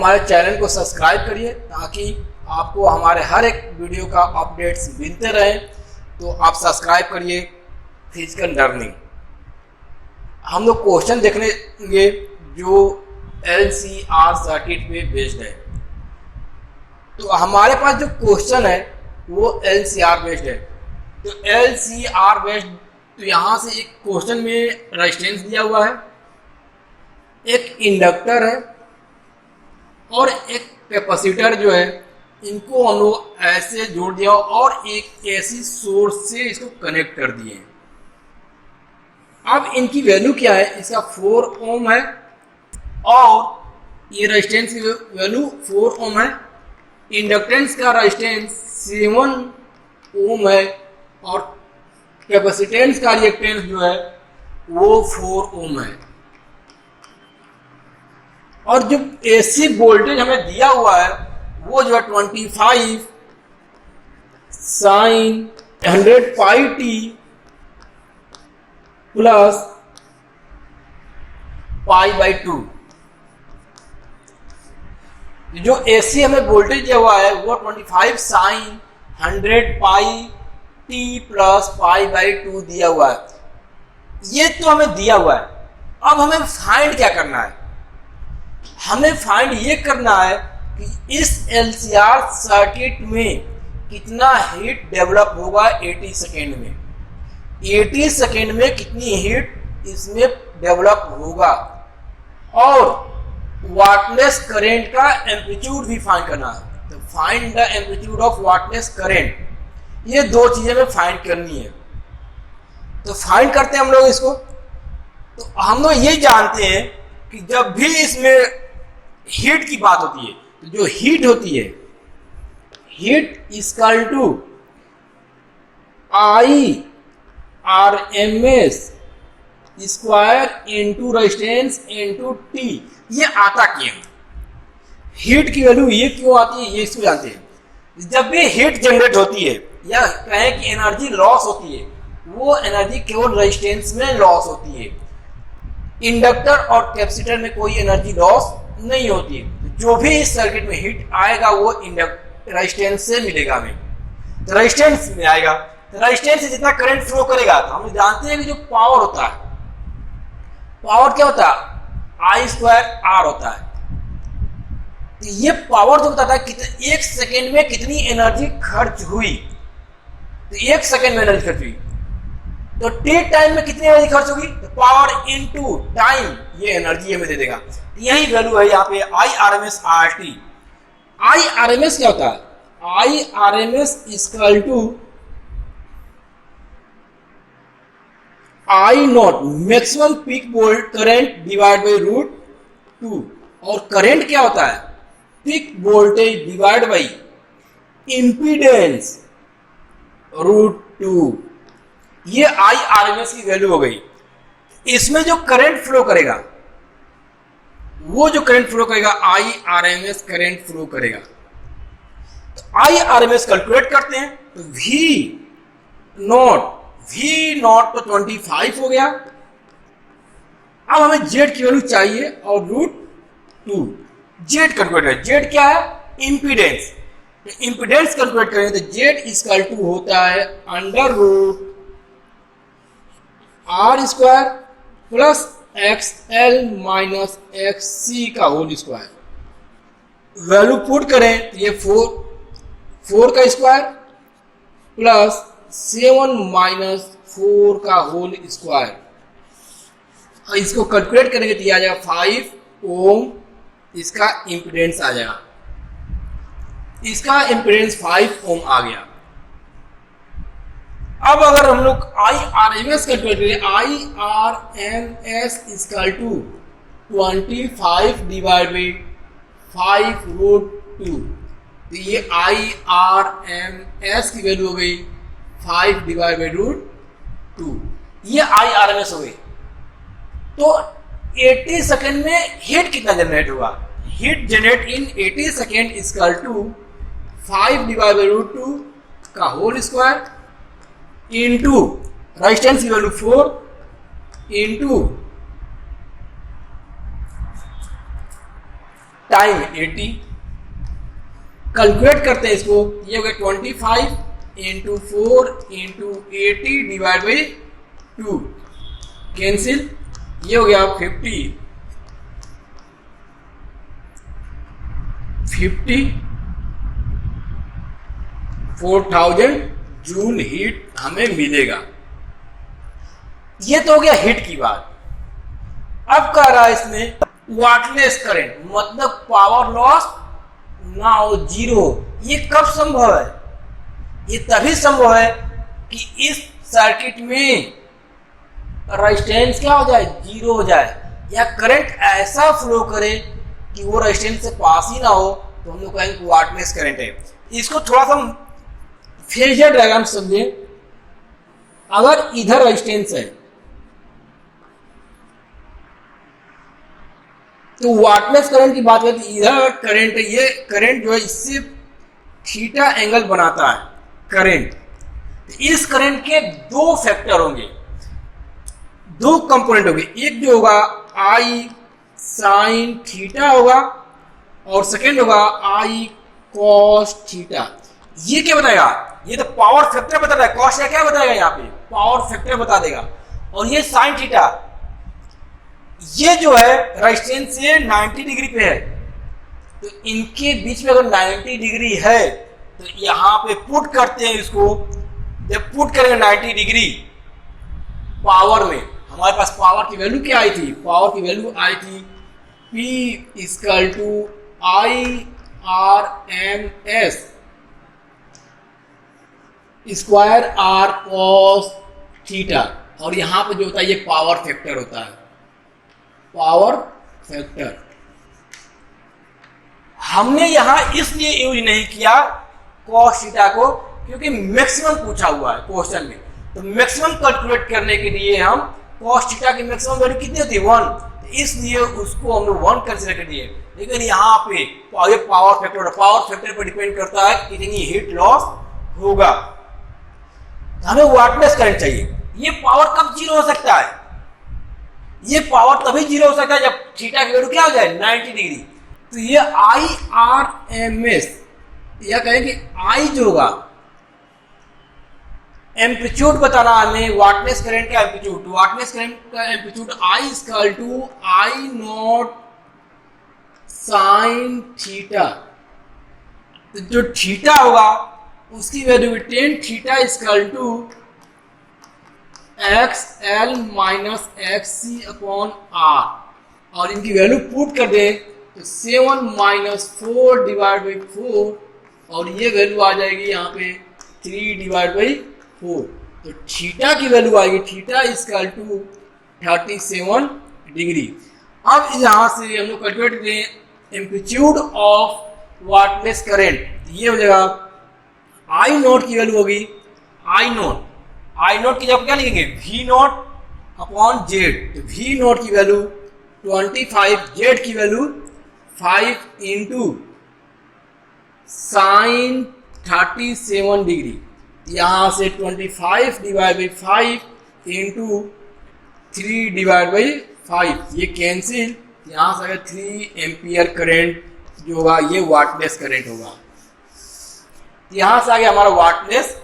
हमारे चैनल को सब्सक्राइब करिए ताकि आपको हमारे हर एक वीडियो का अपडेट्स मिलते रहें। तो आप सब्सक्राइब करिए फिजिकल लर्निंग। हम लोग क्वेश्चन देखने जो LCR सर्किट पे बेस्ड है। तो हमारे पास जो क्वेश्चन है वो LCR बेस्ड है। तो LCR बेस्ड, तो यहाँ से एक क्वेश्चन में रेजिस्टेंस दिया हुआ है, एक इंडक्टर है और एक कैपेसिटर जो है, इनको हम लोग ऐसे जोड़ दिया और एक AC सोर्स से इसको कनेक्ट कर दिए। अब इनकी वैल्यू क्या है, इसका 4 ओम है और ये रेजिस्टेंस की वैल्यू 4 ओम है, इंडक्टेंस का रेजिस्टेंस 7 ओम है और कैपेसिटेंस का रिएक्टेंस जो है वो 4 ओम है। और जो AC वोल्टेज हमें दिया हुआ है वो जो है 25 sin 100 पाई t प्लस π/2। जो AC हमें वोल्टेज दिया हुआ है वो 25 sin 100 पाई t प्लस π/2 दिया हुआ है। ये तो हमें दिया हुआ है। अब हमें फाइंड क्या करना है, हमें फाइंड ये करना है कि इस LCR सर्किट में कितना हीट डेवलप होगा 80 सेकेंड में। 80 सेकेंड में कितनी हीट इसमें डेवलप होगा और वाटलेस करंट का एम्पलीट्यूड भी फाइंड करना है। तो find the amplitude of wattless current, ये दो चीजें हमें फाइंड करनी है। तो फाइंड करते हैं हम लोग इसको। तो हम लोग ये जानते हैं कि जब भी इसमें हीट की बात होती है तो जो हीट होती है, heat equal to IRMS square into resistance into T. ये आता क्यों, हीट की वैल्यू ये क्यों आती है, ये इसको जानते हैं। जब भी हीट जनरेट होती है या कहें कि एनर्जी लॉस होती है, वो एनर्जी केवल रेजिस्टेंस में लॉस होती है। इंडक्टर और कैपेसिटर में कोई एनर्जी लॉस नहीं होती है। जो भी इस सर्किट में हीट आएगा वो रेजिस्टेंस से मिलेगा हमें, तो रेजिस्टेंस में आएगा। तो रेजिस्टेंस से जितना करंट फ्लो करेगा, तो हम जानते हैं कि जो पावर होता है, पावर क्या होता है, I²R होता है। तो ये पावर जो बताता है कितने एक सेकेंड में कितनी एनर्जी खर्च हुई। तो एक सेकेंड में एनर्जी खर्च हुई, तो टी टाइम में कितनी एनर्जी खर्च होगी, तो पावर इनटू टाइम, ये एनर्जी हमें दे देगा। यही वैल्यू है यहाँ पे IRMS RT। IRMS क्या होता है, IRMS equal to I0 maximum peak volt current divide by √2। और करंट क्या होता है, peak voltage divide by impedance √2। ये IRMS की वैल्यू हो गई। इसमें जो करंट फ्लो करेगा, वो जो करंट फ्लो करेगा IRMS करंट फ्लो करेगा। तो IRMS कैलकुलेट करते हैं, तो V नॉट तो 25 हो गया। अब हमें Z की वैल्यू चाहिए और √2 Z कैलकुलेट है। Z क्या है, इंपीडेंस। तो इंपीडेंस कैलकुलेट करेंगे तो Z इक्वल टू होता है √R² plus XL minus XC का होल स्क्वायर। वैल्यू पुट करें तो ये 4 का स्क्वायर प्लस 7 माइनस 4 का होल स्क्वायर। इसको कैलकुलेट करेंगे तो ये आ जाएगा 5 ओम। इसका इंपीडेंस आ जाएगा, इसका इंपीडेंस 5 ओम आ गया। अब अगर हम लोग IRMS कैलकुलेट करें, IRMS equal to 25 divide by 5√2। तो ये IRMS की वैल्यू हो गई 5 डिवाइड बाई √2। ये IRMS हो गई। तो 80 सेकेंड में हीट कितना जनरेट हुआ, heat generate in 80 second equal to 5 divide by √2 का होल स्क्वायर इंटू रेजिस्टेंस की वैल्यू 4 इंटू टाइम 80, कैलकुलेट करते हैं इसको, ये हो गया 25 into 4 into 80 divide by 2, cancel, ये हो गया 50 4000 जूल हीट हमें मिलेगा। ये तो हो गया हीट की बात। अब कह रहा है इसमें वाटलेस करंट, मतलब पावर लॉस ना हो, जीरो। ये कब संभव है? ये तभी संभव है कि इस सर्किट में रेजिस्टेंस क्या हो जाए, जीरो हो जाए, या करंट ऐसा फ्लो करे कि वो रेजिस्टेंस से पास ही ना हो, तो हम लोग कहेंगे वाटलेस करंट है। इसको थोड़ा सा फेजर डायग्राम समझे। अगर इधर रेजिस्टेंस है तो वाटलेस करंट की बात करें तो इधर करंट है, ये करंट जो है इससे थीटा एंगल बनाता है करंट। इस करंट के दो फैक्टर होंगे, दो कंपोनेंट होंगे, एक जो होगा आई साइन थीटा होगा और सेकेंड होगा आई कॉस थीटा। ये क्या बताएगा? ये तो पावर फैक्टर बता रहा है, कॉस या क्या बताएगा, यहाँ पे पावर फैक्टर बता देगा। और ये साइन थीटा, ये जो है रेजिस्टेंस से 90 डिग्री पे है, तो इनके बीच में अगर 90 डिग्री है तो यहां पे पुट करते हैं इसको। जब पुट करेंगे 90 डिग्री पावर में, हमारे पास पावर की वैल्यू क्या आई थी? पावर की वैल्यू आई थी P equal to IRMS square R cos theta, और यहां पे जो होता है ये पावर फैक्टर होता है, पावर फैक्टर। हमने यहां इसलिए यूज नहीं किया cos थीटा को क्योंकि मैक्सिमम पूछा हुआ है क्वेश्चन में, तो मैक्सिमम कैलकुलेट करने के लिए हम cos थीटा की मैक्सिमम वैल्यू कितनी होती है 1, तो इसलिए उसको हम लोग 1 कंसीडर कर दिए। लेकिन यहाँ पे ये पावर फैक्टर पर डिपेंड करता है कितनी हीट लॉस होगा। हमें वाटलेस करंट चाहिए। ये पावर कब जीरो हो सकता है? ये पावर तभी जीरो हो सकता है जब थीटा की वैल्यू क्या हो जाए 90 डिग्री। तो ये IRMS, या कहें कि आई जो होगा एम्पलीट्यूड बताना हमें, वाटलेस करंट का एम्पलीट्यूड, वाटलेस करंट का amplitude I equal to I naught sine theta. तो जो थीटा होगा उसकी value 10 theta equal to XL minus XC upon R, और इनकी वैल्यू पुट कर दे तो 7 माइनस 4 डिवाइड बाई 4, और ये वैल्यू आ जाएगी यहाँ पे 3 डिवाइड बाई 4। तो थीटा की वैल्यू आएगी, थीटा इक्वल टू 37 डिग्री। अब यहाँ से हम लोग कैलकुलेट करें एम्पलीट्यूड ऑफ वाटलेस करंट, ये हो जाएगा आई नोट की वैल्यू होगी आई नोट की जगह क्या लिखेंगे V नोट अपॉन जेड। तो V नोट की वैल्यू 25, जेड की वैल्यू 5 इंटू साइन 37 डिग्री, यहां से 25 divide by 5 into 3 divide by 5, ये कैंसिल, यहां से 3 एम्पियर करंट जो होगा ये वाटलेस करंट होगा। यहां से आ गया हमारा वाटलेस